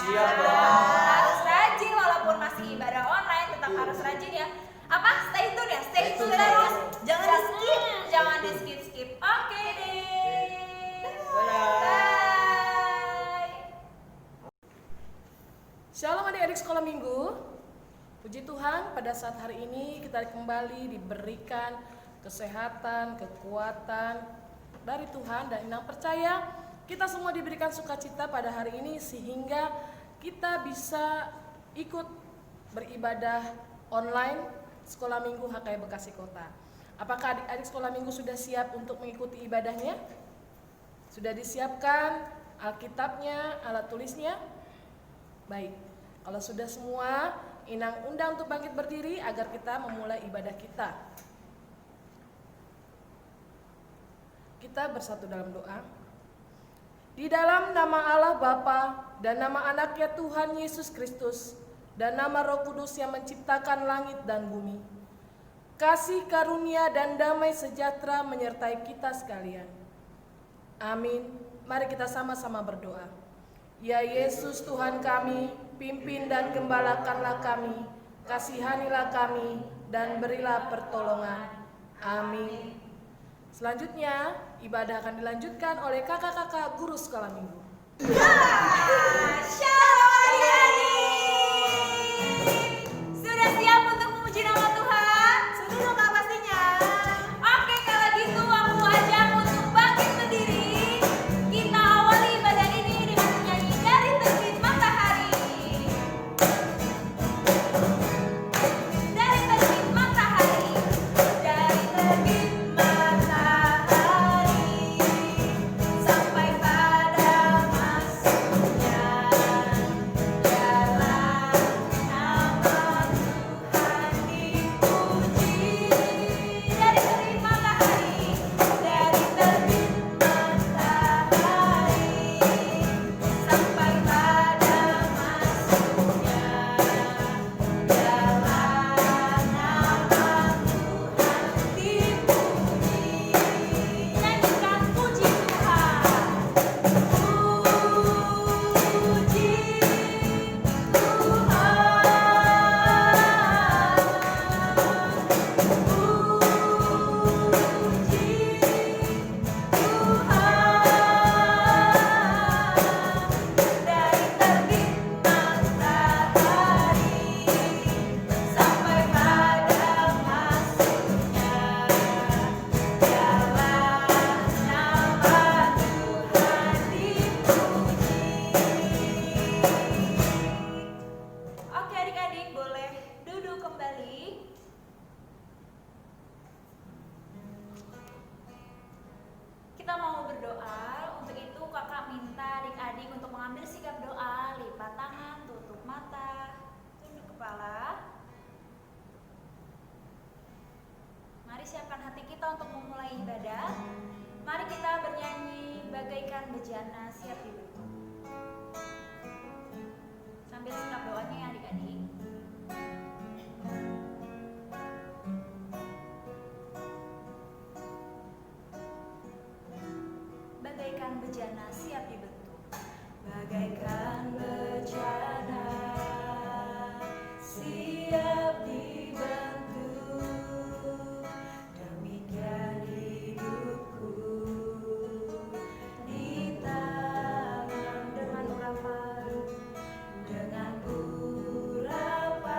Siap dong. Harus rajin walaupun masih ibadah online, tetap harus rajin ya. Apa? Stay tune ya, stay tune terus. Jangan di skip, jangan di skip. Oke deh. Bye. Shalom adik-adik sekolah minggu. Puji Tuhan, pada saat hari ini kita kembali diberikan kesehatan, kekuatan dari Tuhan, dan Inang percaya kita semua diberikan sukacita pada hari ini sehingga kita bisa ikut beribadah online sekolah minggu HKI Bekasi Kota. Apakah adik-adik sekolah minggu sudah siap untuk mengikuti ibadahnya? Sudah disiapkan Alkitabnya, alat tulisnya? Baik, kalau sudah semua, Inang undang untuk bangkit berdiri agar kita memulai ibadah kita. Kita bersatu dalam doa. Di dalam nama Allah Bapa dan nama anaknya Tuhan Yesus Kristus dan nama Roh Kudus yang menciptakan langit dan bumi, kasih karunia dan damai sejahtera menyertai kita sekalian. Amin. Mari kita sama-sama berdoa. Ya Yesus Tuhan kami, pimpin dan gembalakanlah kami, kasihanilah kami, dan berilah pertolongan. Amin. Selanjutnya, ibadah akan dilanjutkan oleh kakak-kakak guru sekolah minggu. Shalom adik-adik. Sudah siap untuk memuji nama Tuhan? Sudah dong Kak pastinya. Oke, kalau gitu aku ajak untuk bangkit berdiri. Kita awali ibadah ini dengan menyanyi Dari Terbit Matahari. Dari terbit matahari, dari terbit matahari sampai pada masuknya siapkan hati kita untuk memulai ibadah. Mari kita bernyanyi bagaikan bejana siap dibentuk. Sambil sikap doanya ya adik-adik. Bagaikan bejana siap dibentuk. Bagaikan bejana siap dibentuk. Demikian hidupku di tangan dengan urapan, dengan urapan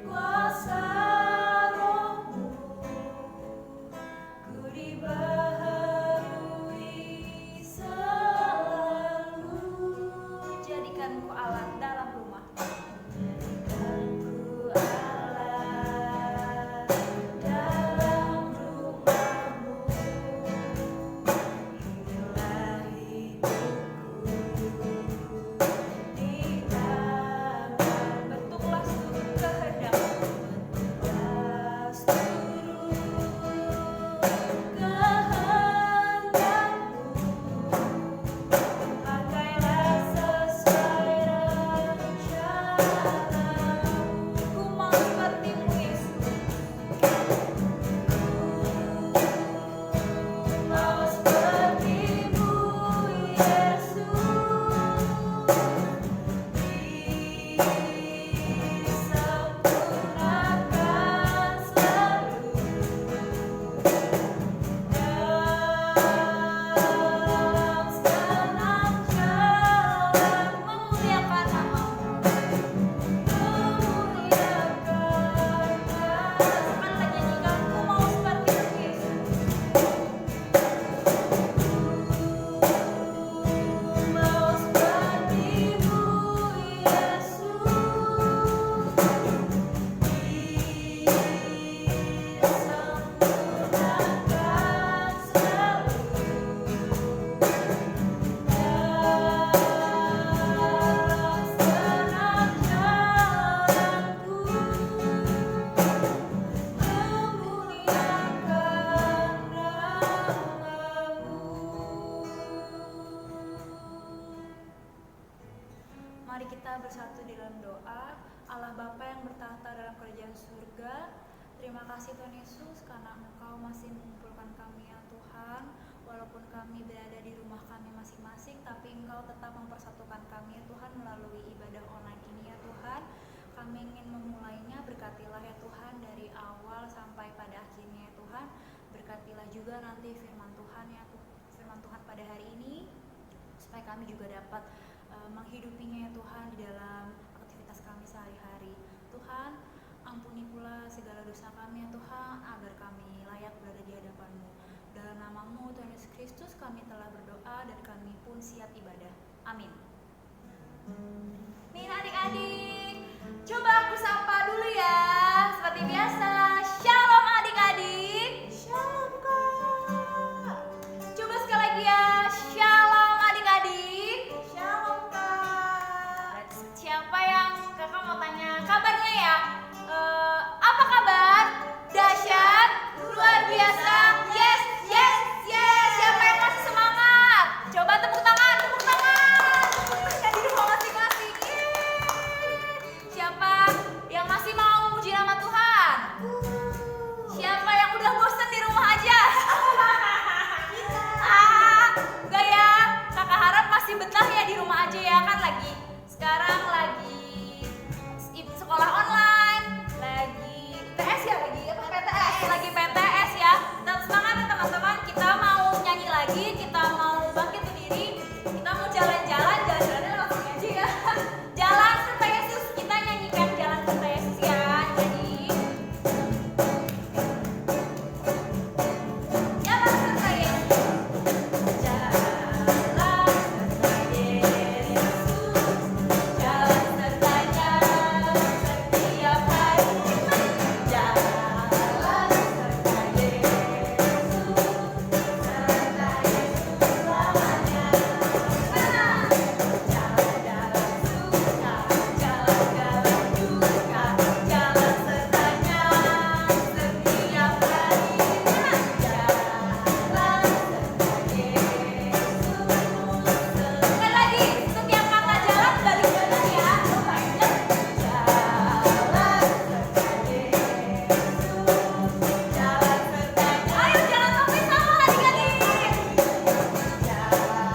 kuasa Rohmu, ku dibaharui Mari kita bersatu di dalam doa. Allah Bapa yang bertahta dalam kerajaan surga, terima kasih Tuhan Yesus karena Engkau masih mengumpulkan kami ya Tuhan. Walaupun kami berada di rumah kami masing-masing, tapi Engkau tetap mempersatukan kami ya Tuhan melalui ibadah online ini ya Tuhan. Kami ingin memulainya, berkatilah ya Tuhan dari awal sampai pada akhirnya ya Tuhan. Berkatilah juga nanti firman Tuhan ya firman Tuhan pada hari ini, supaya kami juga dapat menghidupinya ya Tuhan di dalam aktivitas kami sehari-hari. Tuhan, ampuni pula segala dosa kami ya Tuhan, agar kami layak berada di hadapan-Mu. Dalam nama-Mu Tuhan Yesus Kristus kami telah berdoa dan kami pun siap ibadah. Amin. Nih adik-adik, coba aku sapa dulu ya. Seperti biasa, shalom adik-adik. Shalom kak. Coba sekali lagi ya, shalom adik-adik. Shalom kak. Siapa yang kakak mau tanya kabarnya ya? Apa kabar? Dahsyat, luar biasa. Yes, yes, yes. Siapa yang masih semangat? Coba tepuk tangan, tepuk tangan. Yang di rumah masing-masing. Siapa yang masih mau muji nama Tuhan? Siapa yang udah bosen di rumah aja? Enggak ya. Kakak harap masih betah ya di rumah aja ya, kan sekarang lagi sekolah online, lagi PTS ya, lagi PTS ya. Tetap semangat ya teman-teman. Kita mau nyanyi lagi, kita mau bangkit berdiri, kita mau jalan-jalannya langsung aja ya. Jalan serta Yesus, kita nyanyikan jalan serta Yesus ya. Jadi jalan serta Yesus, jalan serta Yesus, jalan sertanya setiap hari. Jalan serta Yesus, serta Yesus selamanya. Jalan-jalan suka, jalan-jalan duka, jalan sertanya setiap hari. Jalan serta Yesus. Sekali lagi, setiap kata jalan balik badan ya. Jalan serta Yesus, jalan sertanya. Ayo jalan sampai sama adik-adik. Jalan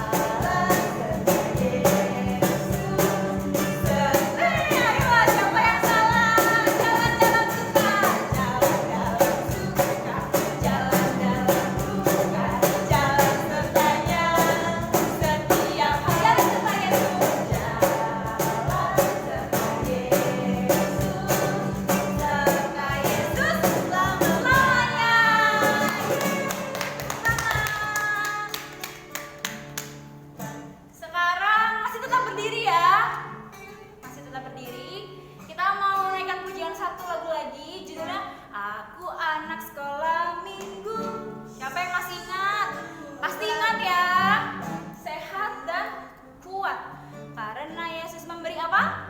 serta Yesus. Ayo siapa yang salah? Jalan-jalan suka, jalan-jalan suka, jalan-jalan duka, jalan sertanya setiap hari. Jalan serta Yesus, jalan serta Yesus, serta Yesus selama-lamanya. Sekarang masih tetap berdiri ya. Masih tetap berdiri. Kita mau naikkan pujian satu lagu lagi, judulnya Aku Anak Sekolah Minggu. Siapa yang masih ingat? Pasti ingat ya. Sehat dan kuat. Karena Yesus memberi apa?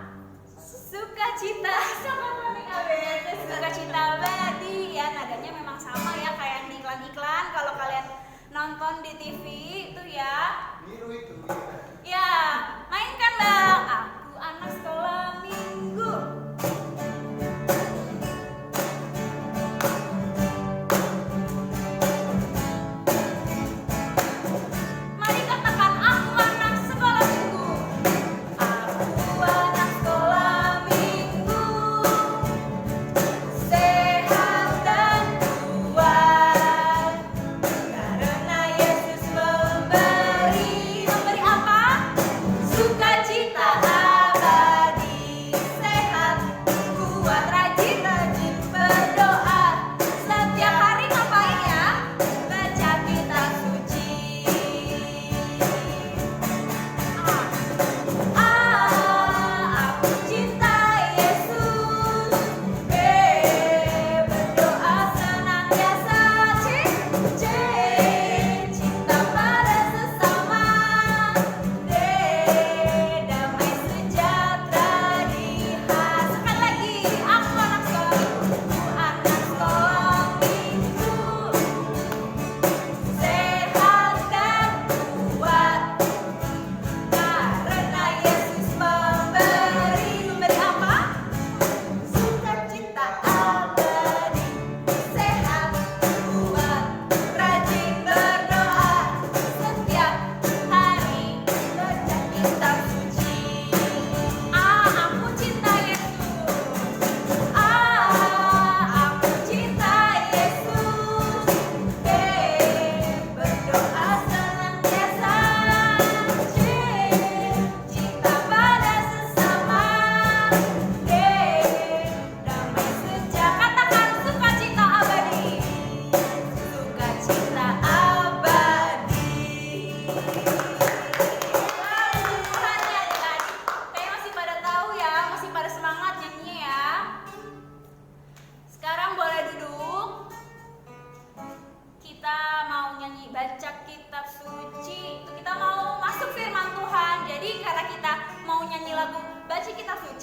Sukacita. Sama paling abis. Sukacita abadi. Ya nadanya memang sama ya kayak yang di iklan-iklan. Kalau kalian nonton di TV itu ya. Biru itu. Ya, mainkan bang. Aku anak sekolah minggu. Mari katakan aku anak sekolah minggu. Aku anak sekolah minggu. Sehat dan kuat. Karena Yesus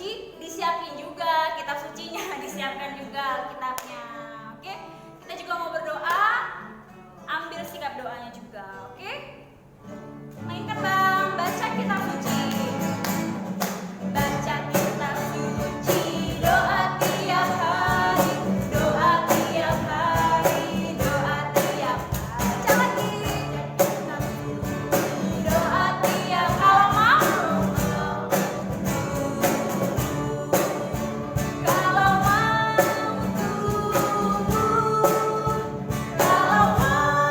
suci disiapin juga, kitab sucinya disiapkan juga kitabnya. Oke, kita juga mau berdoa, ambil sikap doanya juga. Oke, mainkan bang, baca kitab suci. Baca kitab suci, doa tiap hari, doa tiap hari, doa tiap hari. Baca lagi. Doa tiap kalau mau. Kalau mau kalau mau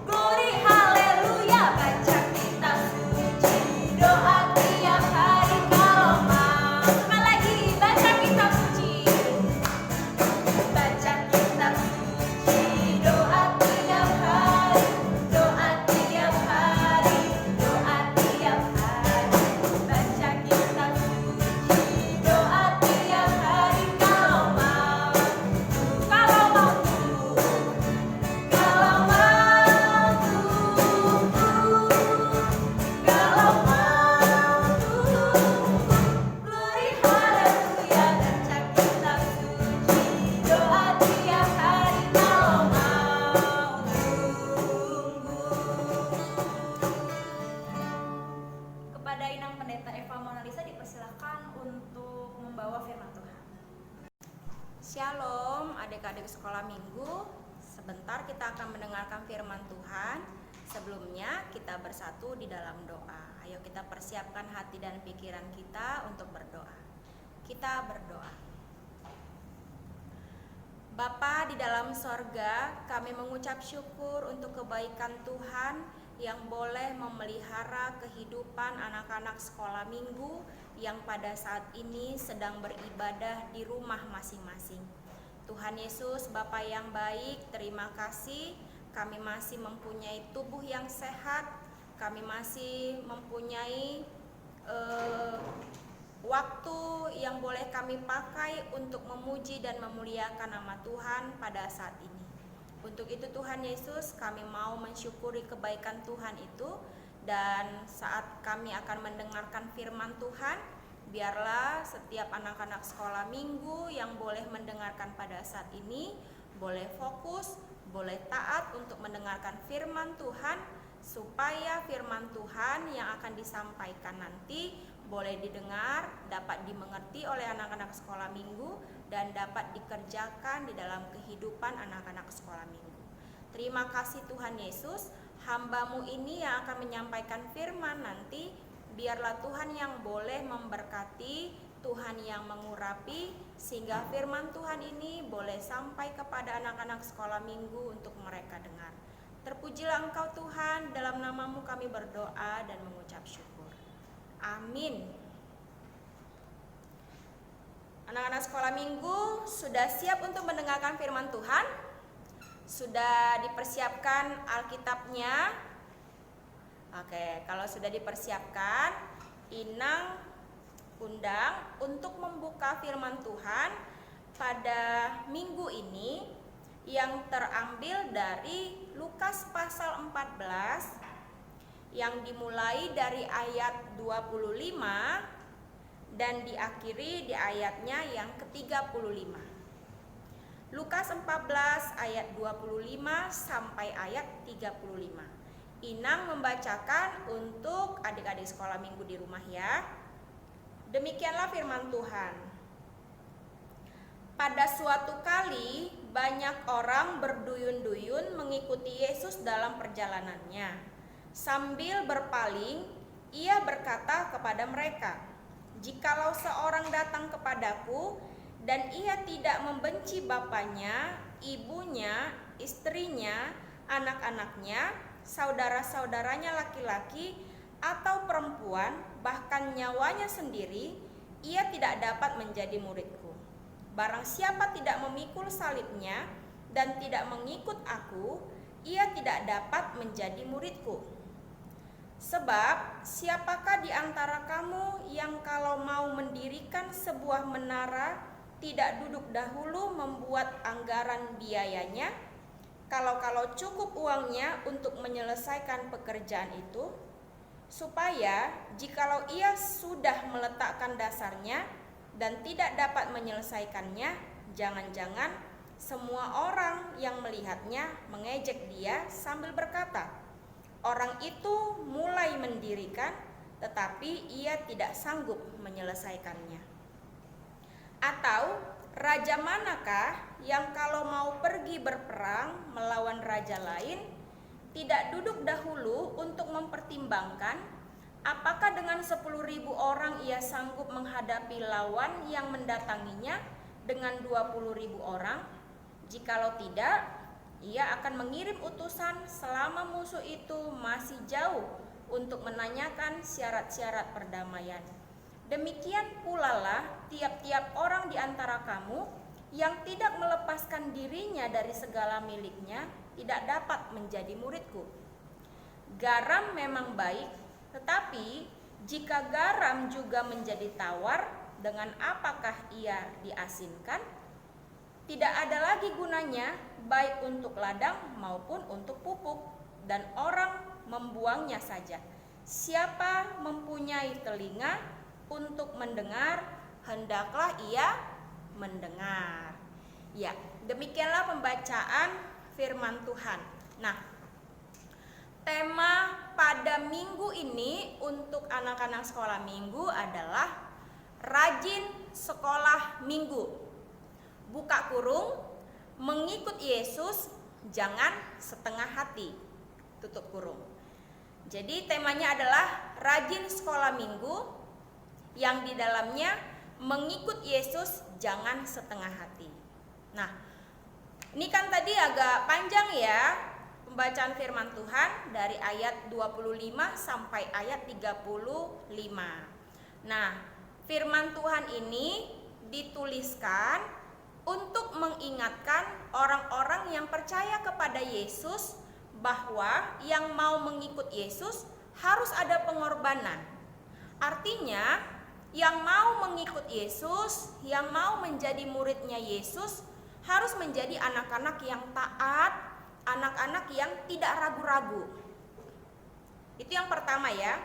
glory haleluya, baca kitab suci, doa tiap hari kalau mau. Sekali lagi, baca kitab suci. Baca kitab suci, doa tiap hari, doa tiap hari, doa tiap hari. Baca kitab suci, doa tiap hari kalau mau. Kalau mau kalau mau kalau mau glory haleluya, baca kitab suci, doa tiap hari kalau mau Kepada Inang Pendeta Eva Monalisa dipersilakan untuk membawa firman Tuhan. Shalom adik-adik sekolah minggu. Sebentar kita akan mendengarkan firman Tuhan. Sebelumnya kita bersatu di dalam doa. Ayo kita persiapkan hati dan pikiran kita untuk berdoa. Kita berdoa. Bapa di dalam sorga, kami mengucap syukur untuk kebaikan Tuhan yang boleh memelihara kehidupan anak-anak sekolah minggu yang pada saat ini sedang beribadah di rumah masing-masing. Tuhan Yesus, Bapa yang baik, terima kasih kami masih mempunyai tubuh yang sehat, kami masih mempunyai waktu yang boleh kami pakai untuk memuji dan memuliakan nama Tuhan pada saat ini. Untuk itu Tuhan Yesus, kami mau mensyukuri kebaikan Tuhan itu, dan saat kami akan mendengarkan firman Tuhan, biarlah setiap anak-anak sekolah minggu yang boleh mendengarkan pada saat ini boleh fokus, boleh taat untuk mendengarkan firman Tuhan, supaya firman Tuhan yang akan disampaikan nanti boleh didengar, dapat dimengerti oleh anak-anak sekolah minggu, dan dapat dikerjakan di dalam kehidupan anak-anak sekolah minggu. Terima kasih Tuhan Yesus, hamba-Mu ini yang akan menyampaikan firman nanti, biarlah Tuhan yang boleh memberkati, Tuhan yang mengurapi, sehingga firman Tuhan ini boleh sampai kepada anak-anak sekolah minggu untuk mereka dengar. Terpujilah Engkau Tuhan, dalam nama-Mu kami berdoa dan mengucap syukur. Amin. Anak-anak sekolah minggu sudah siap untuk mendengarkan firman Tuhan? Sudah dipersiapkan Alkitabnya? Oke, kalau sudah dipersiapkan, Inang undang untuk membuka firman Tuhan pada minggu ini yang terambil dari Lukas pasal 14 yang dimulai dari ayat 25 dan diakhiri di ayatnya yang ke-35. Lukas 14 ayat 25 sampai ayat 35. Inang membacakan untuk adik-adik sekolah minggu di rumah ya. Demikianlah firman Tuhan. Pada suatu kali banyak orang berduyun-duyun mengikuti Yesus dalam perjalanannya. Sambil berpaling, ia berkata kepada mereka, "Jikalau seorang datang kepadaku dan ia tidak membenci bapaknya, ibunya, istrinya, anak-anaknya, saudara-saudaranya laki-laki atau perempuan, bahkan nyawanya sendiri, ia tidak dapat menjadi muridku. Barang siapa tidak memikul salibnya dan tidak mengikut aku, ia tidak dapat menjadi muridku. Sebab siapakah di antara kamu yang kalau mau mendirikan sebuah menara tidak duduk dahulu membuat anggaran biayanya? Kalau cukup uangnya untuk menyelesaikan pekerjaan itu, supaya jikalau ia sudah meletakkan dasarnya dan tidak dapat menyelesaikannya, jangan-jangan semua orang yang melihatnya mengejek dia sambil berkata, "Orang itu mulai mendirikan, tetapi ia tidak sanggup menyelesaikannya." Atau raja manakah yang kalau mau pergi berperang melawan raja lain, tidak duduk dahulu untuk mempertimbangkan apakah dengan 10.000 orang ia sanggup menghadapi lawan yang mendatanginya dengan 20.000 orang? Jikalau tidak, ia akan mengirim utusan selama musuh itu masih jauh untuk menanyakan syarat-syarat perdamaian. Demikian pula lah tiap-tiap orang di antara kamu yang tidak melepaskan dirinya dari segala miliknya tidak dapat menjadi muridku. Garam memang baik, tetapi jika garam juga menjadi tawar, dengan apakah ia diasinkan? Tidak ada lagi gunanya baik untuk ladang maupun untuk pupuk, dan orang membuangnya saja. Siapa mempunyai telinga untuk mendengar, hendaklah ia mendengar. Ya, demikianlah pembacaan firman Tuhan. Nah, tema pada minggu ini untuk anak-anak sekolah minggu adalah rajin sekolah minggu. Buka kurung, mengikut Yesus, jangan setengah hati. Tutup kurung. Jadi temanya adalah rajin sekolah minggu, yang di dalamnya mengikut Yesus, jangan setengah hati. Nah, ini kan tadi agak panjang ya pembacaan firman Tuhan dari ayat 25 sampai ayat 35. Nah, firman Tuhan ini dituliskan untuk mengingatkan orang-orang yang percaya kepada Yesus bahwa yang mau mengikut Yesus harus ada pengorbanan. Artinya, yang mau mengikut Yesus, yang mau menjadi muridnya Yesus harus menjadi anak-anak yang taat, anak-anak yang tidak ragu-ragu. Itu yang pertama ya.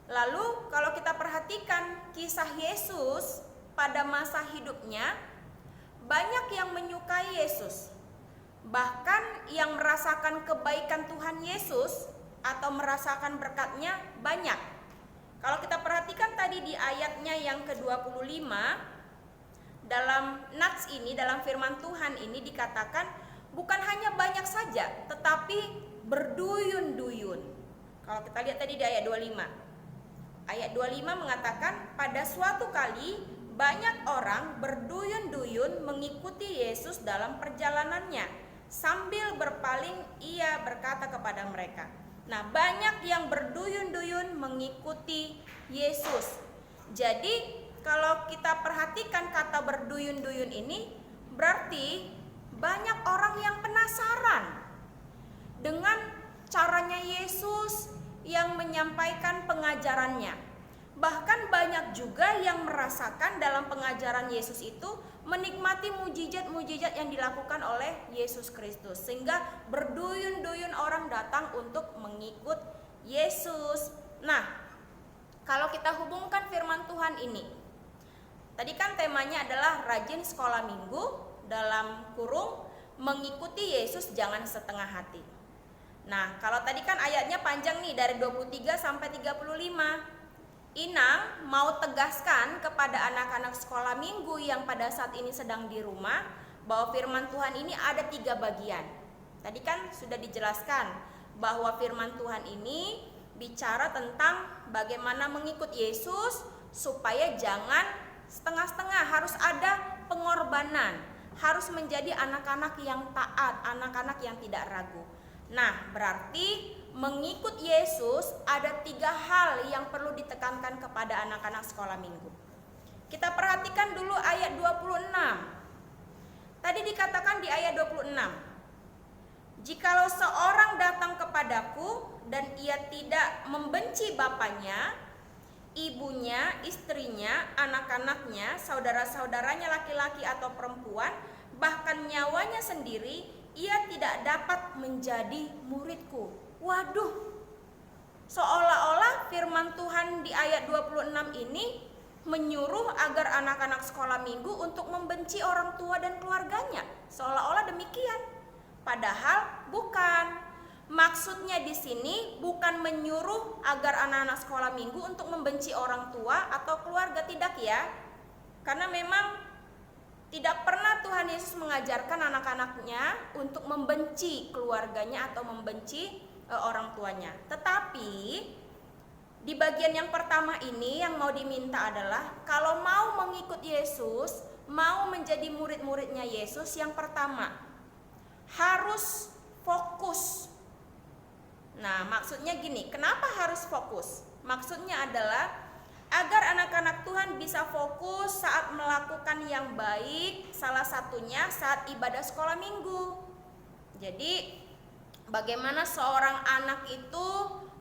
Lalu kalau kita perhatikan kisah Yesus pada masa hidupnya, banyak yang menyukai Yesus. Bahkan yang merasakan kebaikan Tuhan Yesus atau merasakan berkatnya banyak. Kalau kita perhatikan tadi di ayatnya yang ke-25, dalam nats ini, dalam firman Tuhan ini dikatakan bukan hanya banyak saja, tetapi berduyun-duyun. Kalau kita lihat tadi di ayat 25. Ayat 25 mengatakan, pada suatu kali banyak orang berduyun-duyun mengikuti Yesus dalam perjalanannya. Sambil berpaling ia berkata kepada mereka. Nah, banyak yang berduyun-duyun mengikuti Yesus. Jadi kalau kita perhatikan kata berduyun-duyun ini, berarti banyak orang yang penasaran dengan caranya Yesus yang menyampaikan pengajarannya. Bahkan banyak juga yang merasakan dalam pengajaran Yesus itu menikmati mujizat-mujizat yang dilakukan oleh Yesus Kristus, sehingga berduyun-duyun orang datang untuk mengikut Yesus. Nah, kalau kita hubungkan firman Tuhan ini, tadi kan temanya adalah rajin sekolah minggu, dalam kurung mengikuti Yesus jangan setengah hati. Nah, kalau tadi kan ayatnya panjang nih dari 23 sampai 35. Inang mau tegaskan kepada anak-anak sekolah minggu yang pada saat ini sedang di rumah bahwa firman Tuhan ini ada 3 bagian. Tadi kan sudah dijelaskan bahwa firman Tuhan ini bicara tentang bagaimana mengikut Yesus supaya jangan setengah-setengah, harus ada pengorbanan, harus menjadi anak-anak yang taat, anak-anak yang tidak ragu. Nah, berarti mengikut Yesus ada 3 hal yang perlu ditekankan kepada anak-anak sekolah minggu. Kita perhatikan dulu ayat 26. Tadi dikatakan di ayat 26, jikalau seorang datang kepadaku dan ia tidak membenci bapaknya, ibunya, istrinya, anak-anaknya, saudara-saudaranya laki-laki atau perempuan, bahkan nyawanya sendiri, ia tidak dapat menjadi muridku. Waduh, seolah-olah firman Tuhan di ayat 26 ini menyuruh agar anak-anak sekolah minggu untuk membenci orang tua dan keluarganya. Seolah-olah demikian. Padahal bukan. Maksudnya di sini bukan menyuruh agar anak-anak sekolah minggu untuk membenci orang tua atau keluarga, tidak ya. Karena memang tidak pernah Tuhan Yesus mengajarkan anak-anaknya untuk membenci keluarganya atau membenci orang tuanya. Tetapi di bagian yang pertama ini yang mau diminta adalah kalau mau mengikut Yesus, mau menjadi murid-muridnya Yesus, yang pertama harus fokus. Nah, maksudnya gini, kenapa harus fokus? Maksudnya adalah agar anak-anak Tuhan bisa fokus saat melakukan yang baik, salah satunya saat ibadah sekolah minggu. Jadi, bagaimana seorang anak itu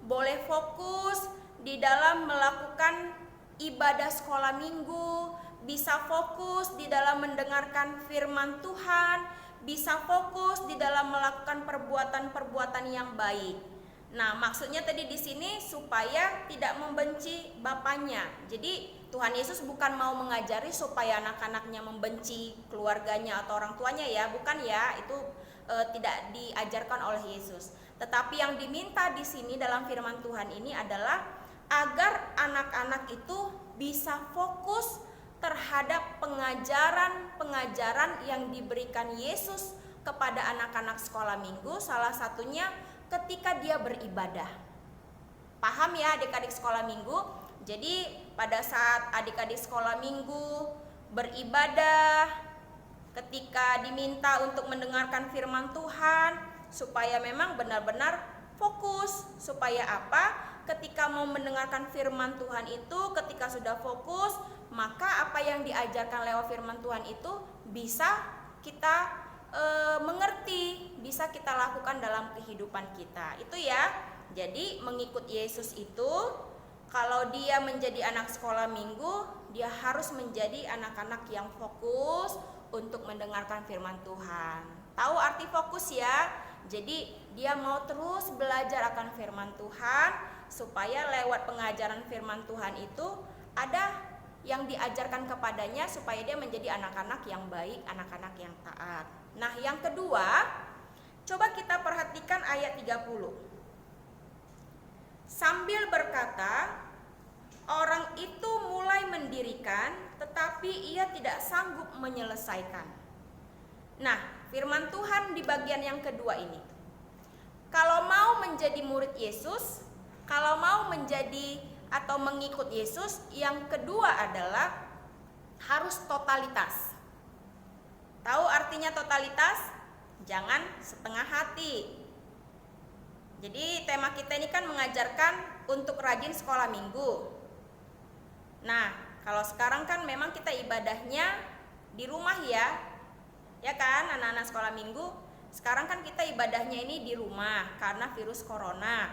boleh fokus di dalam melakukan ibadah sekolah minggu, bisa fokus di dalam mendengarkan firman Tuhan, bisa fokus di dalam melakukan perbuatan-perbuatan yang baik. Nah, maksudnya tadi di sini supaya tidak membenci bapaknya. Jadi Tuhan Yesus bukan mau mengajari supaya anak-anaknya membenci keluarganya atau orang tuanya ya, bukan ya, itu tidak diajarkan oleh Yesus. Tetapi yang diminta di sini dalam firman Tuhan ini adalah agar anak-anak itu bisa fokus terhadap pengajaran-pengajaran yang diberikan Yesus kepada anak-anak sekolah minggu, salah satunya ketika dia beribadah. Paham ya adik-adik sekolah minggu? Jadi pada saat adik-adik sekolah minggu beribadah, ketika diminta untuk mendengarkan firman Tuhan, supaya memang benar-benar fokus. Supaya apa? Ketika mau mendengarkan firman Tuhan itu, ketika sudah fokus, maka apa yang diajarkan lewat firman Tuhan itu bisa kita mengerti, bisa kita lakukan dalam kehidupan kita. Itu ya. Jadi mengikut Yesus itu, kalau dia menjadi anak sekolah minggu, dia harus menjadi anak-anak yang fokus untuk mendengarkan firman Tuhan. Tahu arti fokus ya? Jadi dia mau terus belajar akan firman Tuhan, supaya lewat pengajaran firman Tuhan itu ada yang diajarkan kepadanya supaya dia menjadi anak-anak yang baik, anak-anak yang taat. Nah, yang kedua, coba kita perhatikan ayat 30. Sambil berkata, orang itu mulai mendirikan, tetapi ia tidak sanggup menyelesaikan. Nah, firman Tuhan di bagian yang kedua ini, kalau mau menjadi murid Yesus, kalau mau menjadi atau mengikut Yesus, yang kedua adalah harus totalitas. Tahu artinya totalitas? Jangan setengah hati. Jadi tema kita ini kan mengajarkan untuk rajin sekolah minggu. Nah, kalau sekarang kan memang kita ibadahnya di rumah ya. Ya kan, anak-anak sekolah minggu. Sekarang kan kita ibadahnya ini di rumah karena virus corona.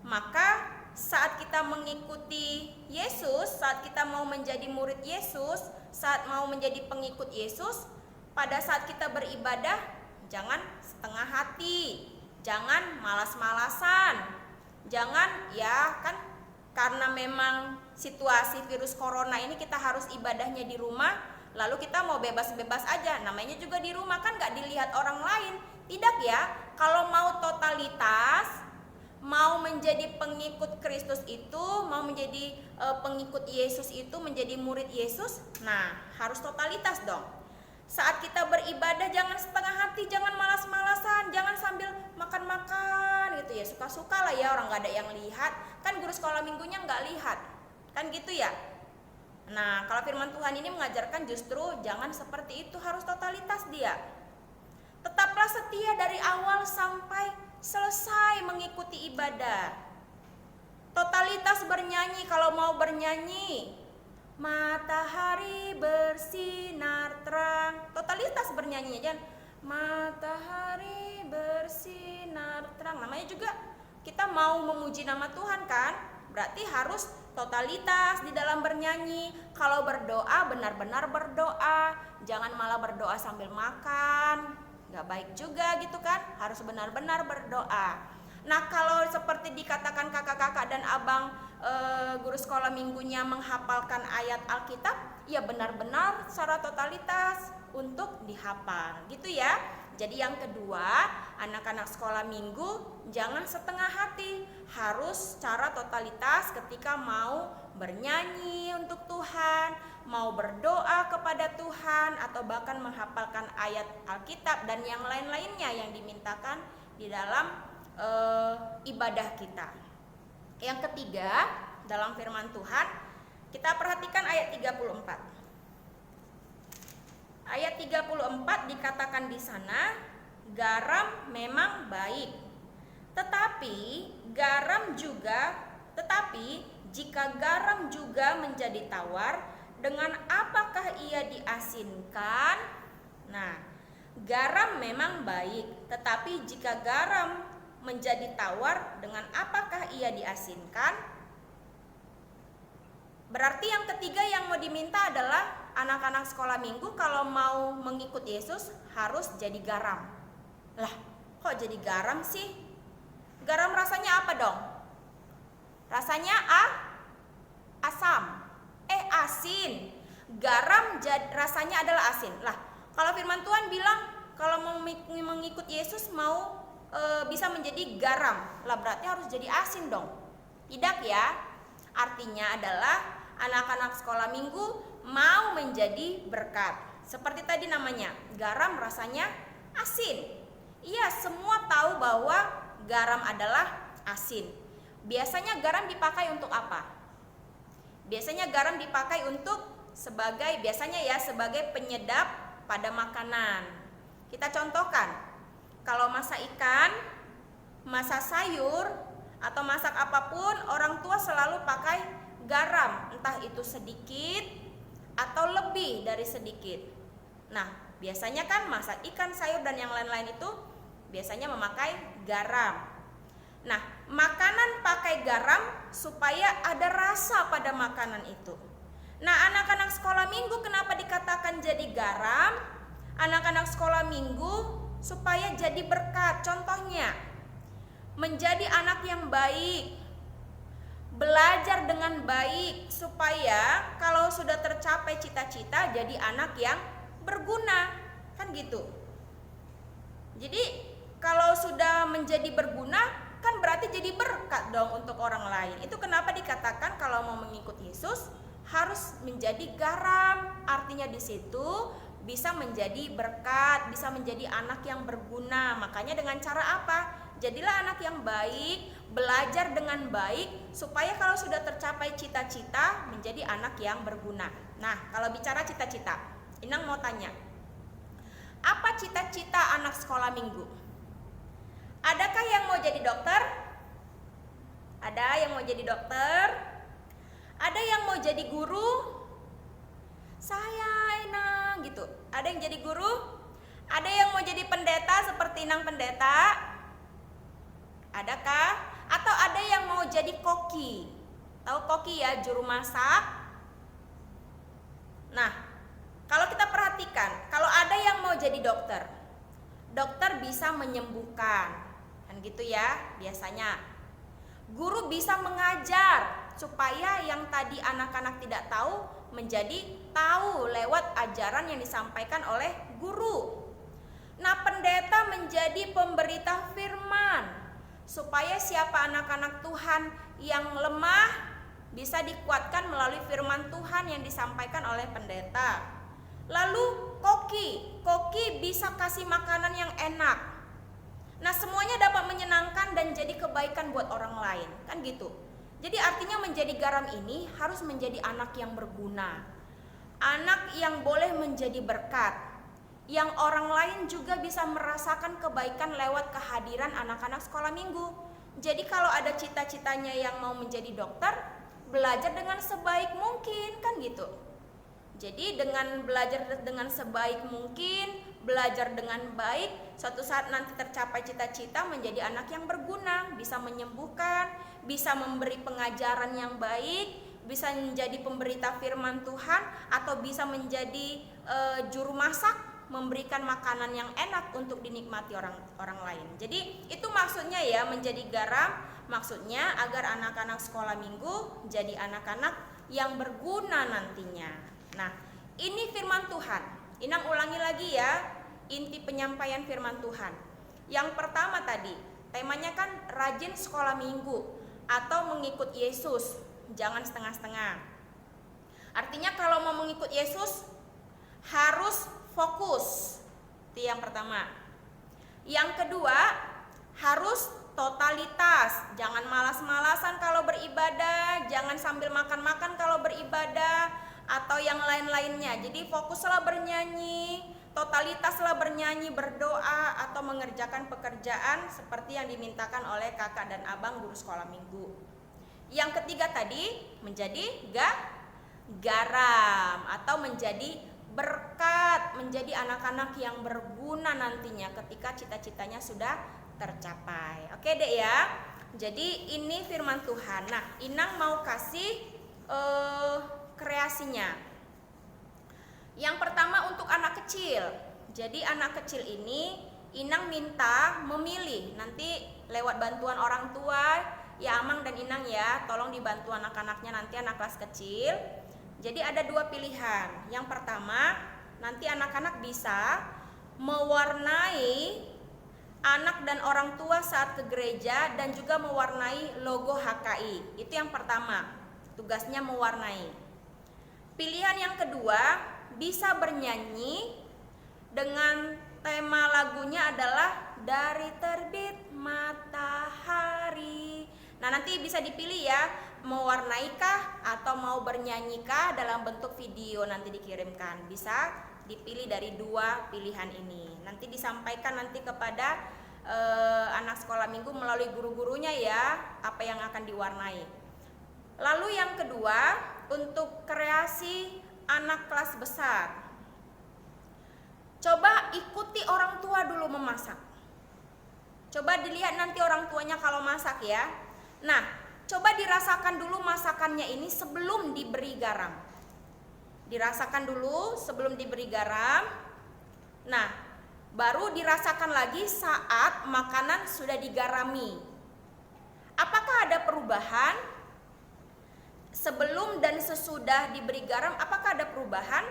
Maka saat kita mengikuti Yesus, saat kita mau menjadi murid Yesus, saat mau menjadi pengikut Yesus, pada saat kita beribadah, jangan setengah hati, jangan malas-malasan, jangan ya kan karena memang situasi virus corona ini kita harus ibadahnya di rumah, lalu kita mau bebas-bebas aja, namanya juga di rumah kan gak dilihat orang lain. Tidak ya, kalau mau totalitas, mau menjadi pengikut Kristus itu, mau menjadi pengikut Yesus itu, menjadi murid Yesus, nah harus totalitas dong. Saat kita beribadah jangan setengah hati, jangan malas-malasan, jangan sambil makan-makan gitu ya, suka-suka lah ya, orang gak ada yang lihat. Kan guru sekolah minggunya gak lihat, kan gitu ya. Nah, kalau firman Tuhan ini mengajarkan justru jangan seperti itu, harus totalitas dia. Tetaplah setia dari awal sampai selesai mengikuti ibadah. Totalitas bernyanyi, kalau mau bernyanyi, matahari bersinar terang. Totalitas bernyanyi, jangan matahari bersinar terang. Namanya juga kita mau memuji nama Tuhan kan? Berarti harus totalitas di dalam bernyanyi. Kalau berdoa benar-benar berdoa, jangan malah berdoa sambil makan. Gak baik juga gitu kan, harus benar-benar berdoa. Nah, kalau seperti dikatakan kakak-kakak dan abang guru sekolah minggunya menghafalkan ayat Alkitab, ya benar-benar secara totalitas untuk dihafal, gitu ya. Jadi yang kedua, anak-anak sekolah minggu jangan setengah hati, harus secara totalitas ketika mau bernyanyi untuk Tuhan, mau berdoa kepada Tuhan, atau bahkan menghafalkan ayat Alkitab dan yang lain-lainnya yang dimintakan di dalam ibadah kita. Yang ketiga, dalam firman Tuhan, kita perhatikan ayat 34. Ayat 34 dikatakan di sana, garam memang baik, tetapi jika garam juga menjadi tawar, dengan apakah ia diasinkan? Nah, garam memang baik, tetapi jika garam menjadi tawar, dengan apakah ia diasinkan? Berarti yang ketiga yang mau diminta adalah anak-anak sekolah minggu kalau mau mengikut Yesus harus jadi garam. Lah, kok jadi garam sih? Garam rasanya apa dong? Rasanya asam. Asin. Garam rasanya adalah asin. Lah, kalau firman Tuhan bilang kalau mau mengikut Yesus mau bisa menjadi garam, lah berarti harus jadi asin dong. Tidak ya? Artinya adalah anak-anak sekolah minggu mau menjadi berkat. Seperti tadi namanya, garam rasanya asin. Iya, semua tahu bahwa garam adalah asin. Biasanya garam dipakai untuk apa? Biasanya garam dipakai untuk sebagai penyedap pada makanan. Kita contohkan, kalau masak ikan, masak sayur, atau masak apapun, orang tua selalu pakai garam, entah itu sedikit atau lebih dari sedikit. Nah, biasanya kan masak ikan, sayur, dan yang lain-lain itu biasanya memakai garam. Nah, makanan pakai garam supaya ada rasa pada makanan itu. Nah, anak-anak sekolah minggu kenapa dikatakan jadi garam? Anak-anak sekolah minggu supaya jadi berkat. Contohnya, menjadi anak yang baik, belajar dengan baik, supaya kalau sudah tercapai cita-cita jadi anak yang berguna, kan gitu. Jadi kalau sudah menjadi berguna, kan berarti jadi berkat dong untuk orang lain. Itu kenapa dikatakan kalau mau mengikut Yesus harus menjadi garam. Artinya di situ bisa menjadi berkat, bisa menjadi anak yang berguna. Makanya dengan cara apa? Jadilah anak yang baik, belajar dengan baik, supaya kalau sudah tercapai cita-cita menjadi anak yang berguna. Nah, kalau bicara cita-cita, Inang mau tanya, apa cita-cita anak sekolah minggu? Adakah yang mau jadi dokter? Ada yang mau jadi dokter? Ada yang mau jadi guru? Saya Inang gitu. Ada yang jadi guru? Ada yang mau jadi pendeta seperti Inang pendeta? Adakah? Atau ada yang mau jadi koki? Tahu koki ya, juru masak? Nah, kalau kita perhatikan, kalau ada yang mau jadi dokter, dokter bisa menyembuhkan, kan gitu ya biasanya. Guru bisa mengajar supaya yang tadi anak-anak tidak tahu menjadi tahu lewat ajaran yang disampaikan oleh guru. Nah, pendeta menjadi pemberita firman supaya siapa anak-anak Tuhan yang lemah bisa dikuatkan melalui firman Tuhan yang disampaikan oleh pendeta. Lalu koki bisa kasih makanan yang enak. Nah, semuanya dapat menyenangkan dan jadi kebaikan buat orang lain, kan gitu. Jadi artinya menjadi garam ini harus menjadi anak yang berguna, anak yang boleh menjadi berkat, yang orang lain juga bisa merasakan kebaikan lewat kehadiran anak-anak sekolah minggu. Jadi kalau ada cita-citanya yang mau menjadi dokter, belajar dengan sebaik mungkin, kan gitu. Jadi dengan belajar dengan sebaik mungkin, belajar dengan baik, suatu saat nanti tercapai cita-cita menjadi anak yang berguna, bisa menyembuhkan, bisa memberi pengajaran yang baik, bisa menjadi pemberita firman Tuhan, atau bisa menjadi juru masak, memberikan makanan yang enak untuk dinikmati orang lain. Jadi itu maksudnya ya, menjadi garam Maksudnya agar anak-anak sekolah minggu jadi anak-anak yang berguna nantinya. Nah, ini firman Tuhan. Inang ulangi lagi ya, inti penyampaian firman Tuhan. Yang pertama tadi, temanya kan rajin sekolah minggu atau mengikut Yesus, jangan setengah-setengah. Artinya kalau mau mengikut Yesus harus fokus. Itu yang pertama. Yang kedua, harus totalitas. Jangan malas-malasan kalau beribadah, jangan sambil makan-makan kalau beribadah atau yang lain-lainnya. Jadi fokuslah bernyanyi, totalitaslah bernyanyi, berdoa atau mengerjakan pekerjaan seperti yang dimintakan oleh kakak dan abang guru sekolah minggu. Yang ketiga tadi menjadi garam atau menjadi berkat, menjadi anak-anak yang berguna nantinya ketika cita-citanya sudah tercapai. Oke Dek ya. Jadi ini firman Tuhan. Nah, Inang mau kasih kreasinya. Yang pertama untuk anak kecil. Jadi anak kecil ini Inang minta memilih. Nanti lewat bantuan orang tua, ya Amang dan Inang ya, tolong dibantu anak-anaknya nanti anak kelas kecil. Jadi ada dua pilihan. Yang pertama, nanti anak-anak bisa mewarnai anak dan orang tua saat ke gereja dan juga mewarnai logo HKI. Itu yang pertama, tugasnya mewarnai. Pilihan yang kedua, bisa bernyanyi dengan tema lagunya adalah Dari Terbit Matahari. Nah, nanti bisa dipilih ya, mewarnaikah atau mau bernyanyikah dalam bentuk video nanti dikirimkan. Bisa dipilih dari dua pilihan ini. Nanti disampaikan nanti kepada anak sekolah minggu melalui guru-gurunya ya, apa yang akan diwarnai. Lalu yang kedua, untuk kreasi anak kelas besar. Coba ikuti orang tua dulu memasak. Coba dilihat nanti orang tuanya kalau masak ya. Nah, coba dirasakan dulu masakannya ini sebelum diberi garam. Dirasakan dulu sebelum diberi garam. Nah, baru dirasakan lagi saat makanan sudah digarami. Apakah ada perubahan? Sebelum dan sesudah diberi garam, apakah ada perubahan?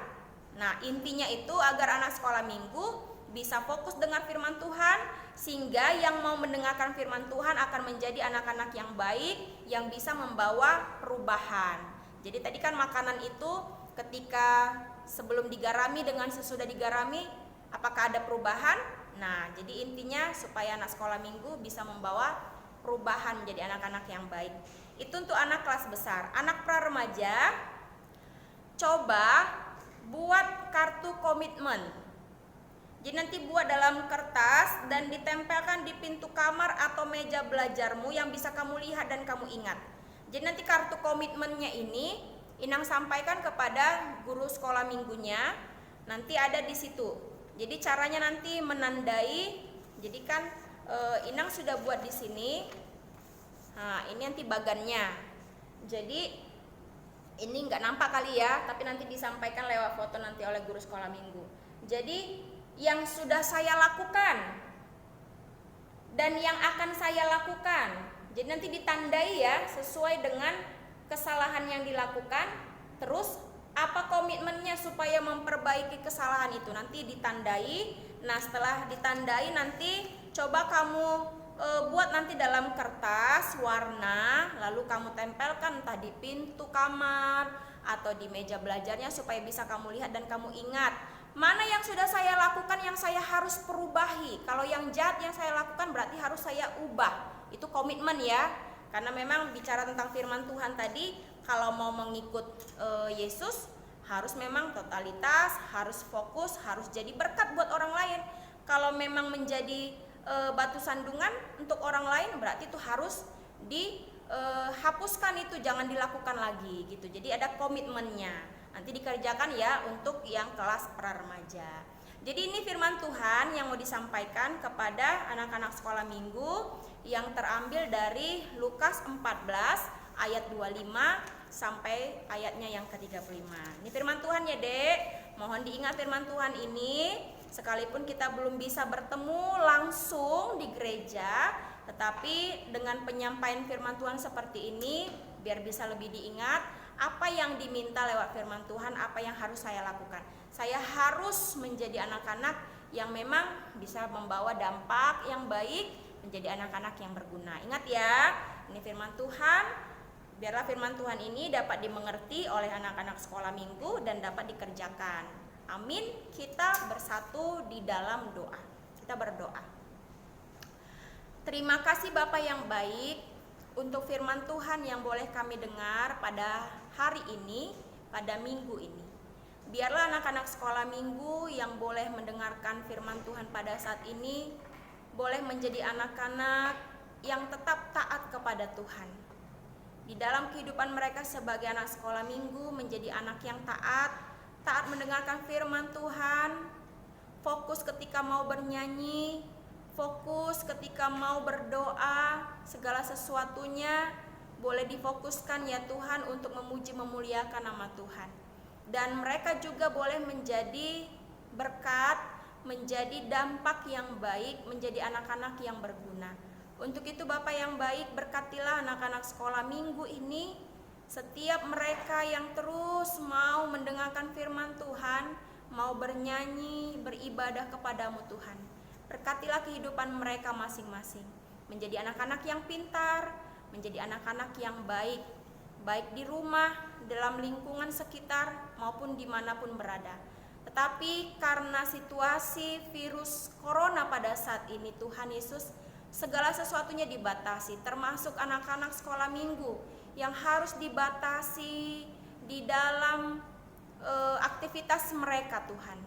Nah, intinya itu agar anak sekolah minggu bisa fokus dengan firman Tuhan, sehingga yang mau mendengarkan firman Tuhan akan menjadi anak-anak yang baik, yang bisa membawa perubahan. Jadi tadi kan makanan itu ketika sebelum digarami dengan sesudah digarami, apakah ada perubahan? Nah, jadi intinya supaya anak sekolah minggu bisa membawa perubahan menjadi anak-anak yang baik. Itu untuk anak kelas besar. Anak pra remaja, coba buat kartu komitmen. Jadi nanti buat dalam kertas dan ditempelkan di pintu kamar atau meja belajarmu yang bisa kamu lihat dan kamu ingat. Jadi nanti kartu komitmennya ini Inang sampaikan kepada guru sekolah minggunya, nanti ada di situ. Jadi caranya nanti menandai. Jadi kan Inang sudah buat di sini. Nah, ini nanti bagannya. Jadi ini nggak nampak kali ya, tapi nanti disampaikan lewat foto nanti oleh guru sekolah minggu. Jadi yang sudah saya lakukan dan yang akan saya lakukan. Jadi nanti ditandai ya sesuai dengan kesalahan yang dilakukan. Terus apa komitmennya supaya memperbaiki kesalahan itu nanti ditandai. Nah, setelah ditandai nanti coba kamu buat nanti dalam kertas warna, lalu kamu tempelkan entah di pintu kamar atau di meja belajarnya supaya bisa kamu lihat dan kamu ingat mana yang sudah saya lakukan yang saya harus perubahi. Kalau yang jahat yang saya lakukan berarti harus saya ubah. Itu komitmen ya. Karena memang bicara tentang firman Tuhan tadi, kalau mau mengikut Yesus harus memang totalitas, harus fokus, harus jadi berkat buat orang lain. Kalau memang menjadi batu sandungan untuk orang lain berarti itu harus dihapuskan, itu jangan dilakukan lagi gitu. Jadi ada komitmennya. Nanti dikerjakan ya untuk yang kelas pra remaja. Jadi ini firman Tuhan yang mau disampaikan kepada anak-anak sekolah minggu yang terambil dari Lukas 14 ayat 25 sampai ayatnya yang ke-35. Ini firman Tuhan ya Dek. Mohon diingat firman Tuhan ini. Sekalipun kita belum bisa bertemu langsung di gereja, Tetapi dengan penyampaian firman Tuhan seperti ini, biar bisa lebih diingat apa yang diminta lewat firman Tuhan, apa yang harus saya lakukan. Saya harus menjadi anak-anak yang memang bisa membawa dampak yang baik, menjadi anak-anak yang berguna. Ingat ya, ini firman Tuhan. Biarlah firman Tuhan ini dapat dimengerti oleh anak-anak sekolah minggu dan dapat dikerjakan. Amin. Kita bersatu di dalam doa. Kita berdoa. Terima kasih Bapa yang baik untuk firman Tuhan yang boleh kami dengar pada hari ini, pada minggu ini. Biarlah anak-anak sekolah minggu yang boleh mendengarkan firman Tuhan pada saat ini boleh menjadi anak-anak yang tetap taat kepada Tuhan. Di dalam kehidupan mereka sebagai anak sekolah minggu menjadi anak yang taat mendengarkan firman Tuhan, fokus ketika mau bernyanyi, fokus ketika mau berdoa, segala sesuatunya boleh difokuskan ya Tuhan untuk memuji memuliakan nama Tuhan. Dan mereka juga boleh menjadi berkat, menjadi dampak yang baik, menjadi anak-anak yang berguna. Untuk itu Bapak yang baik, berkatilah anak-anak sekolah minggu ini, setiap mereka yang terus mau mendengarkan firman Tuhan, mau bernyanyi, beribadah kepadamu Tuhan. Berkatilah kehidupan mereka masing-masing, menjadi anak-anak yang pintar, menjadi anak-anak yang baik, baik di rumah, dalam lingkungan sekitar, maupun dimanapun berada. Tetapi karena situasi virus corona pada saat ini, Tuhan Yesus, segala sesuatunya dibatasi, termasuk anak-anak sekolah minggu yang harus dibatasi di dalam aktivitas mereka Tuhan.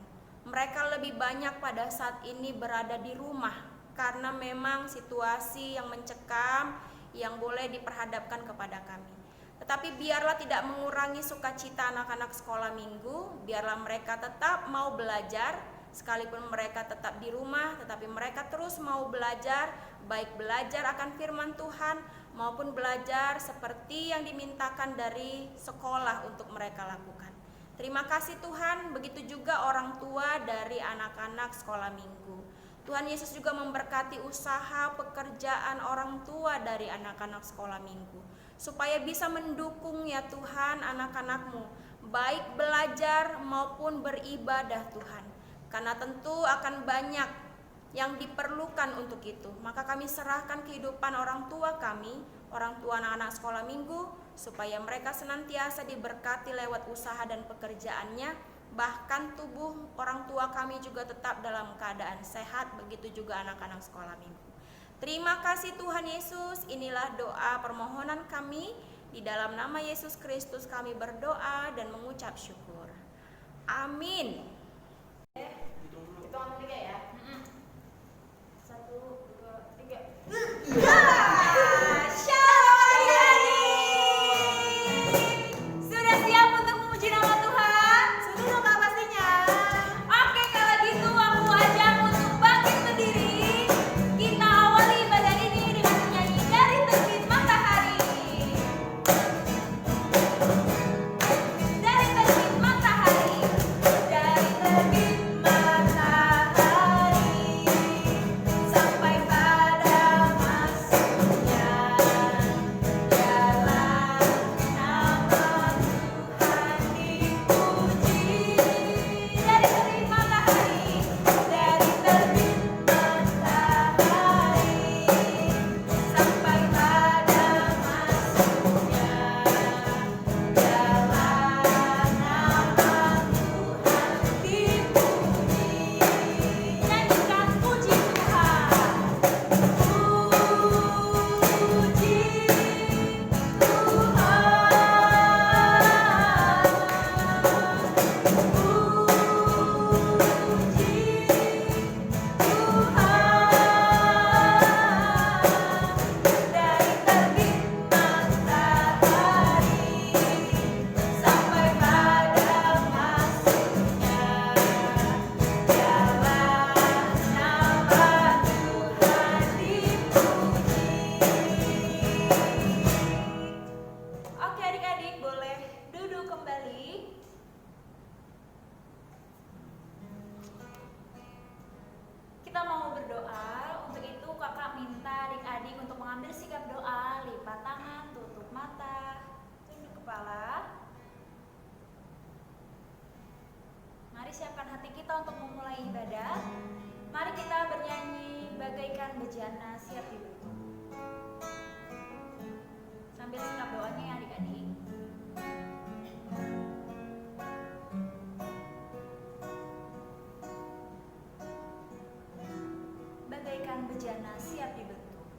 Mereka lebih banyak pada saat ini berada di rumah karena memang situasi yang mencekam yang boleh diperhadapkan kepada kami. Tetapi biarlah tidak mengurangi sukacita anak-anak sekolah minggu, biarlah mereka tetap mau belajar, sekalipun mereka tetap di rumah, tetapi mereka terus mau belajar, baik belajar akan firman Tuhan maupun belajar seperti yang dimintakan dari sekolah untuk mereka lakukan. Terima kasih Tuhan, begitu juga orang tua dari anak-anak sekolah minggu. Tuhan Yesus juga memberkati usaha pekerjaan orang tua dari anak-anak sekolah minggu, supaya bisa mendukung ya Tuhan anak-anakmu, baik belajar maupun beribadah Tuhan. Karena tentu akan banyak yang diperlukan untuk itu. Maka kami serahkan kehidupan orang tua kami, orang tua anak-anak sekolah minggu, supaya mereka senantiasa diberkati lewat usaha dan pekerjaannya. Bahkan tubuh orang tua kami juga tetap dalam keadaan sehat, begitu juga anak-anak sekolah minggu. Terima kasih Tuhan Yesus. Inilah doa permohonan kami. Di dalam nama Yesus Kristus kami berdoa dan mengucap syukur. Amin. Hitungan 3 ya. 1, 2, 3. Shalom adik-adik. Sudah siap untuk memuji nama Tuhan? Sudah dong Kak pastinya. Oke, kalau gitu aku ajak untuk bangkit berdiri. Kita awali ibadah ini dengan menyanyi Dari Terbit Matahari. Dari terbit matahari, dari terbit matahari sampai pada masuknya jalan nama Tuhan dipuji. Dari terbit matahari, dari terbit matahari sampai pada masuknya jalan nama Tuhan dipuji. Nyanyikan puji Tuhan. Puji Tuhan. Dari terbit matahari sampai pada masuknya jalan nama Tuhan dipuji. Oke adik-adik, boleh duduk kembali. Kita mau berdoa. Untuk itu kakak minta adik-adik menyiapkan hati kita untuk memulai ibadah, mari kita bernyanyi bagaikan bejana siap dibentuk. Sambil siap doanya ya adik-adik. Bagaikan bejana siap dibentuk.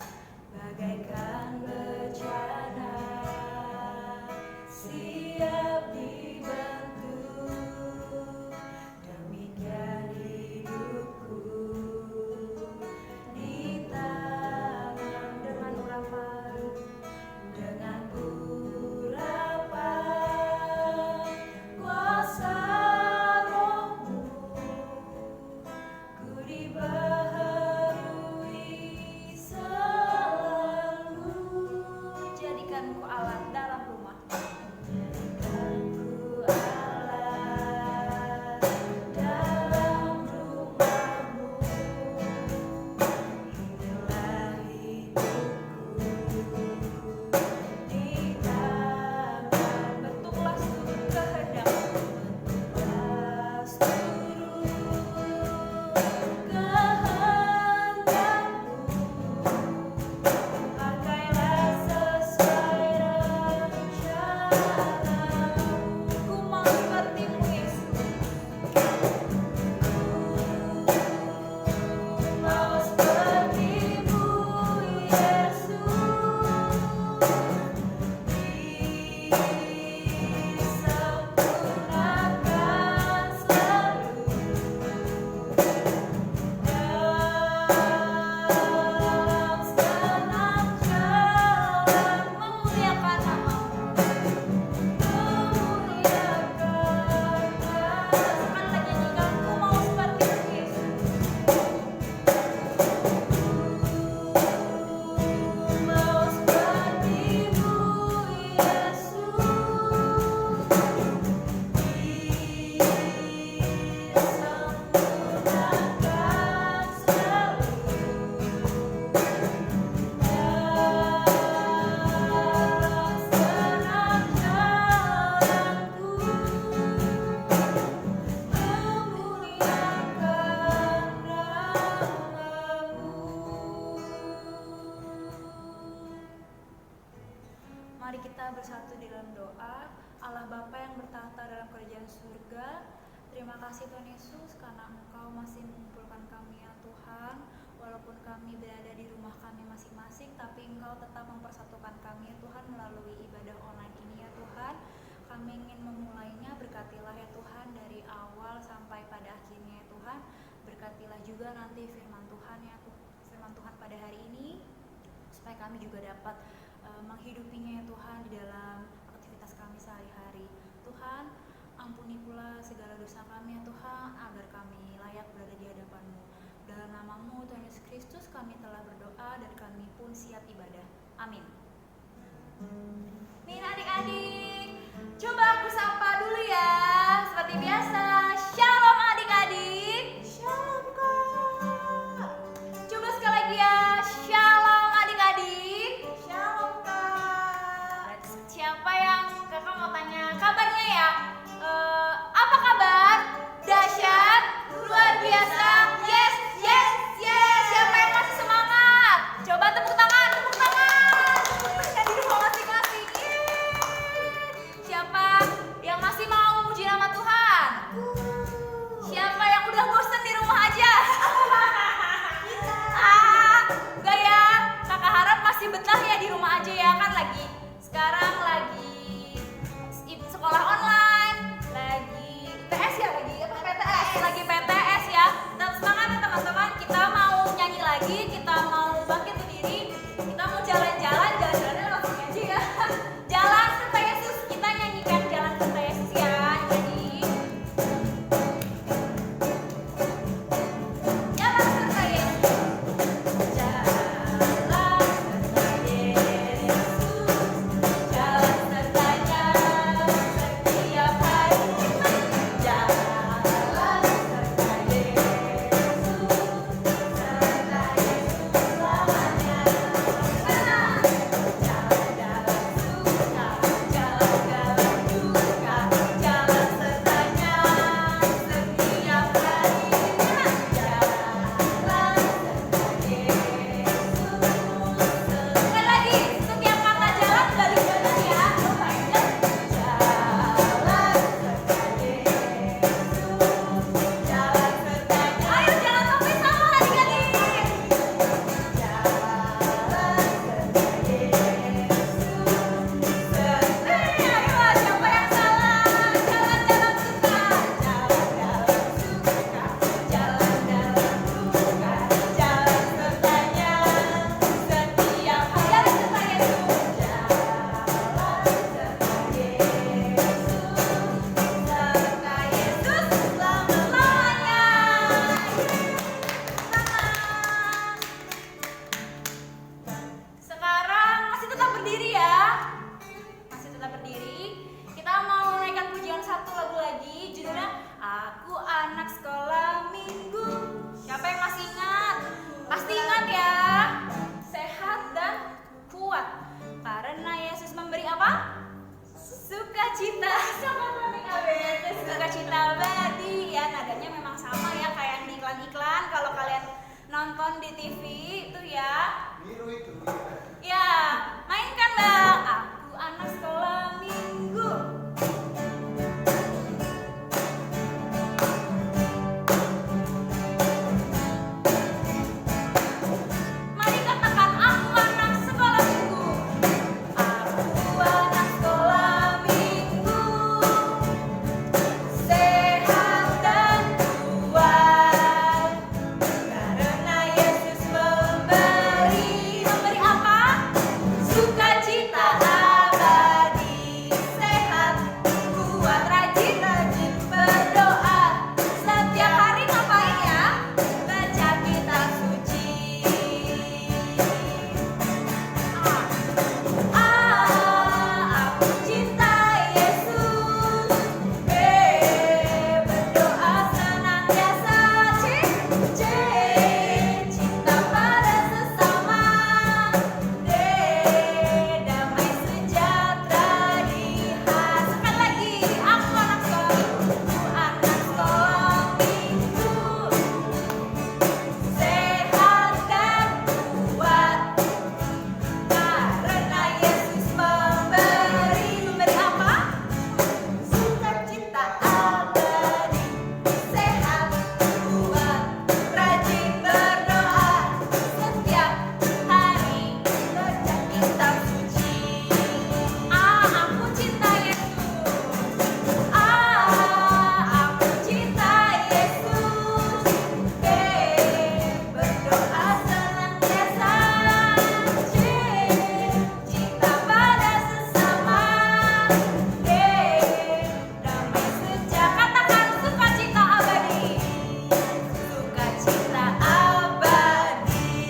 Bagaikan bejana siap dibentuk, demikian hidupku di tangan dengan urapan kuasa Roh-Mu, ku dibaharui selalu. Jadikanku alat dalam rumah, jadikanku alat dalam rumah-Mu. Inilah hidupku di tangan, bentuklah seluruh kehendak-Mu, bentuklah seluruh kehendak-Mu. Pakailah sesuai rencana-Mu. Ku mau seperti-Mu Yesus, mau seperti-Mu Yesus. Disempurnakan selalu dalam segenap jalan, memuliakan nama-Mu, memuliakan nama. Sekali lagi nyanyikan, ku mau seperti-Mu Yesus, mau seperti-Mu Yesus. Disempurnakan selalu dalam segenap jalanku, memuliakan nama-Mu. Mari kita bersatu di dalam doa. Allah Bapa yang bertahta dalam kerajaan surga, terima kasih Tuhan Yesus karena Engkau masih mengumpulkan kami ya Tuhan. Walaupun kami berada di rumah kami masing-masing, tapi Engkau tetap mempersatukan kami ya Tuhan melalui ibadah online ini ya Tuhan. Kami ingin memulainya, berkatilah ya Tuhan dari awal sampai pada akhirnya ya Tuhan. Berkatilah juga nanti firman Tuhan ya firman Tuhan pada hari ini, supaya kami juga dapat menghidupinya ya Tuhan di dalam aktivitas kami sehari-hari. Tuhan, ampuni pula segala dosa kami ya Tuhan, agar kami layak berada di hadapan-Mu. Dalam nama-Mu Tuhan Yesus Kristus kami telah berdoa dan kami pun siap ibadah. Amin. Nih adik-adik, coba aku sapa dulu ya. Seperti biasa, shalom adik-adik. Shalom Kak. Coba sekali lagi ya, shalom adik-adik. Shalom Kak. Siapa yang kakak mau tanya kabarnya ya? Apa kabar? Dahsyat, luar biasa. Yes, yes, yes. Siapa yang masih semangat? Coba tepuk tangan, tepuk tangan. nadanya memang sama ya kayak yang di iklan-iklan kalau kalian nonton di TV itu ya. Biru itu. Ya, mainkan Bang. Aku anak sekolah minggu. Mari katakan aku anak sekolah minggu. Aku anak sekolah minggu. Sehat dan kuat. Karena Yesus memberi apa? Sukacita abadi. Sehat, kuat, rajin berdoa. Setiap hari ngapain ya? Baca kitab suci. Aku cinta Yesus. Berdoa senantiasa. Cinta pada sesama. Damai sejahtera di hati. Sekali lagi, aku anak sekolah minggu. Sehat dan kuat. Karena Yesus memberi apa? Sukacita abadi. Sehat, kuat, rajin berdoa. Setiap hari baca kitab suci. Aku cinta Yesus. Aku cinta Yesus. Berdoa senantiasa. Cinta pada sesama. Damai sejahtera. Katakan sukacita abadi. Sukacita abadi.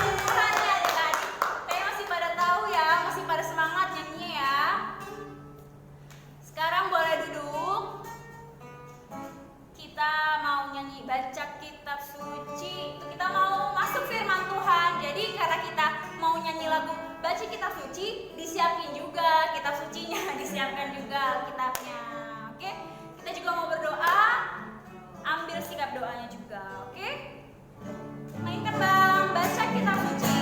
Tuhan ya adik-adik. Kayaknya masih pada tahu ya, masih pada semangat nyanyinya ya. Sekarang boleh duduk. Kita mau nyanyi baca kitab suci. Itu kita mau masuk firman Tuhan. Jadi karena kita mau nyanyi lagu baca kitab suci, disiapin juga kitab sucinya, disiapkan juga kitabnya. Oke? Kita juga mau berdoa. Ambil sikap doanya juga, oke? Mainkan Bang, baca kitab suci.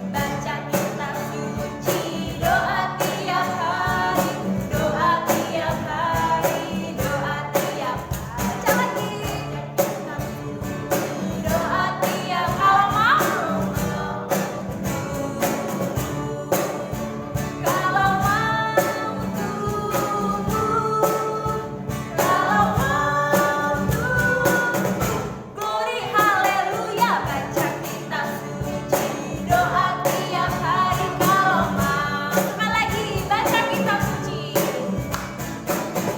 Baca kitab suci, doa tiap hari, doa tiap hari, doa tiap hari. Baca lagi. Doa tiap kalau mau. Kalau mau tunggu. Kalau mau tunggu. Glory haleluya, baca kitab suci, doa tiap hari kalau mau. Sekali lagi, baca kitab suci.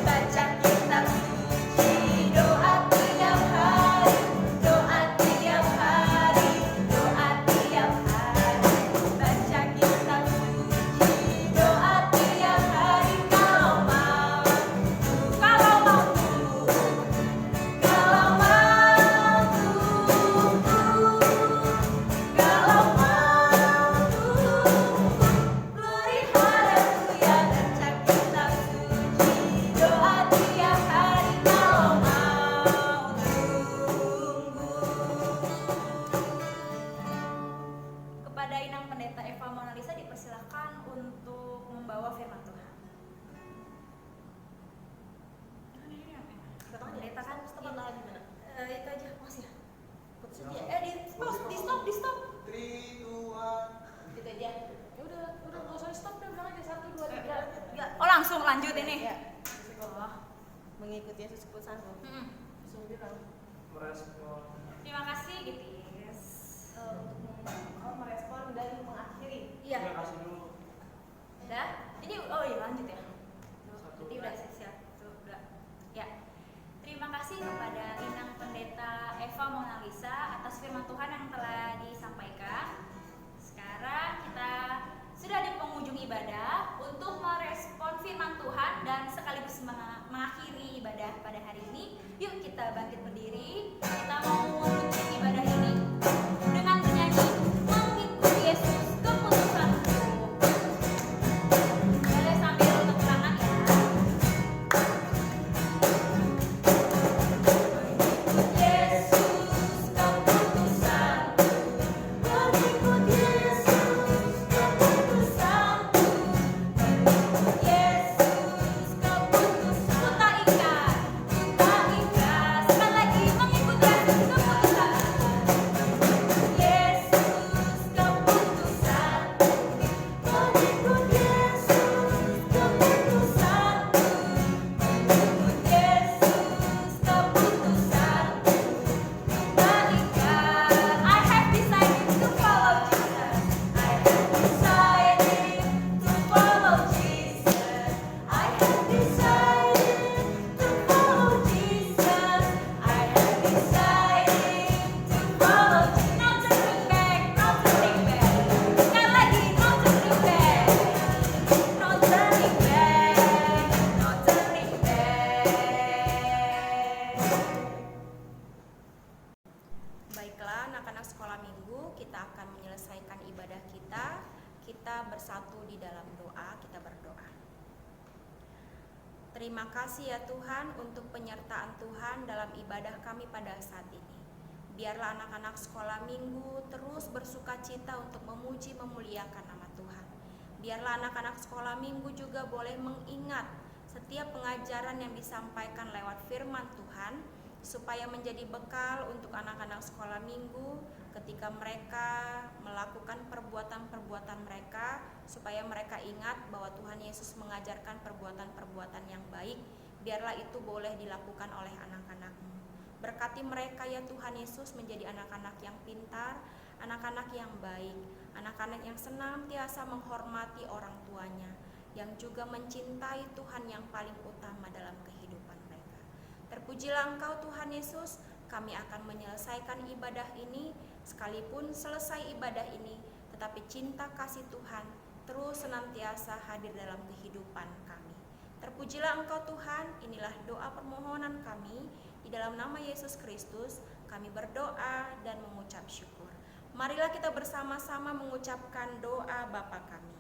Baca kitab suci, doa tiap hari, doa tiap hari, doa tiap hari. Baca kitab suci, doa tiap hari kalau mau. Kalau mau tunggu. Kalau mau tunggu. Kalau mau tunggu. Glory haleluya, baca kitab suci, doa tiap hari kalau mau tunggu. Kepada Inang Pendeta Eva Monalisa dipersilakan untuk membawa firman Tuhan. Pendeta kan itu aja makasih ya. Di stop. 3, 2, 1. Gitu aja. Ya udah nggak usah stop deh, bilang aja 1, 2, 3. Oh langsung lanjut ini. Ya. Oh. Mengikuti Yesus ikut-sanggup. Langsung bilang. Merespon. Terima kasih gitu. Yes. Oh, merespon dan mengakhiri. Iya. Terima kasih dulu. Udah. Ini oh iya lanjut ya. Satu. Jadi udah siap. Udah. Ya. Terima kasih kepada Inang Pendeta Eva Monalisa atas firman Tuhan yang telah disampaikan. Sekarang kita sudah di penghujung ibadah untuk merespon firman Tuhan dan sekaligus mengakhiri ibadah pada hari ini. Yuk kita bangkit berdiri. Kita mau menutup ibadah ini dengan menyanyi mengikuti Yesus keputusanku. Boleh sambil tepuk tangan ya. Baiklah anak-anak sekolah minggu, kita akan menyelesaikan ibadah kita. Kita bersatu di dalam doa, kita berdoa. Terima kasih ya Tuhan untuk penyertaan Tuhan dalam ibadah kami pada saat ini. Biarlah anak-anak sekolah minggu terus bersuka cita untuk memuji memuliakan nama Tuhan. Biarlah anak-anak sekolah minggu juga boleh mengingat setiap pengajaran yang disampaikan lewat firman Tuhan, supaya menjadi bekal untuk anak-anak sekolah minggu ketika mereka melakukan perbuatan-perbuatan mereka, supaya mereka ingat bahwa Tuhan Yesus mengajarkan perbuatan-perbuatan yang baik. Biarlah itu boleh dilakukan oleh anak-anak-Mu. Berkati mereka ya Tuhan Yesus menjadi anak-anak yang pintar, anak-anak yang baik, anak-anak yang senantiasa menghormati orang tuanya, yang juga mencintai Tuhan yang paling utama dalam kehidupan mereka. Terpujilah Engkau Tuhan Yesus, kami akan menyelesaikan ibadah ini. Sekalipun selesai ibadah ini, tetapi cinta kasih Tuhan terus senantiasa hadir dalam kehidupan kami. Terpujilah Engkau Tuhan, inilah doa permohonan kami. Di dalam nama Yesus Kristus kami berdoa dan mengucap syukur. Marilah kita bersama-sama mengucapkan doa Bapa kami.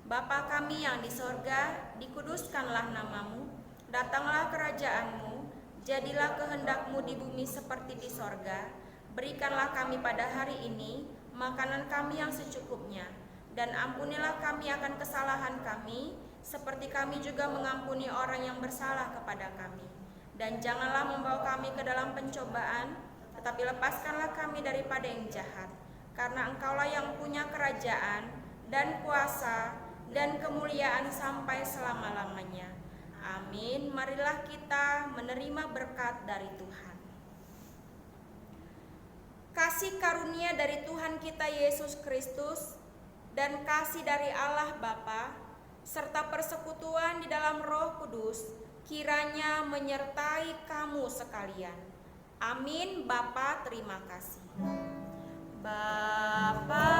Bapa kami yang di sorga, dikuduskanlah namamu, datanglah kerajaan-Mu, jadilah kehendak-Mu di bumi seperti di sorga. Berikanlah kami pada hari ini makanan kami yang secukupnya, dan ampunilah kami akan kesalahan kami, seperti kami juga mengampuni orang yang bersalah kepada kami. Dan janganlah membawa kami ke dalam pencobaan, tetapi lepaskanlah kami daripada yang jahat. Karena Engkaulah yang punya kerajaan dan kuasa dan kemuliaan sampai selama-lamanya. Amin. Marilah kita menerima berkat dari Tuhan. Kasih karunia dari Tuhan kita Yesus Kristus dan kasih dari Allah Bapa serta persekutuan di dalam Roh Kudus kiranya menyertai kamu sekalian. Amin. Bapa, terima kasih. Bapa,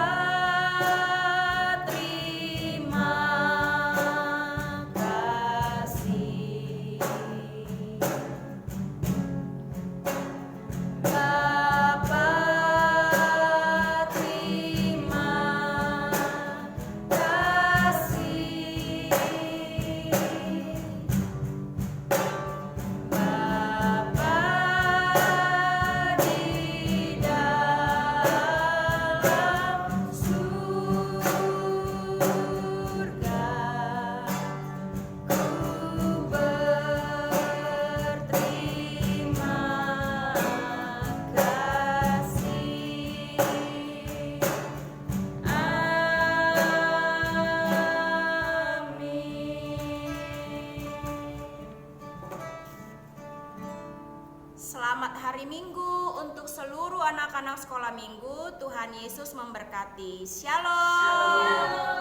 terima kasih. Bapa, terima kasih. Bapa di dalam surga, ku berterima kasih. Amin. Selamat hari Minggu untuk seluruh anak-anak sekolah minggu. Tuhan Yesus memberkati. Shalom.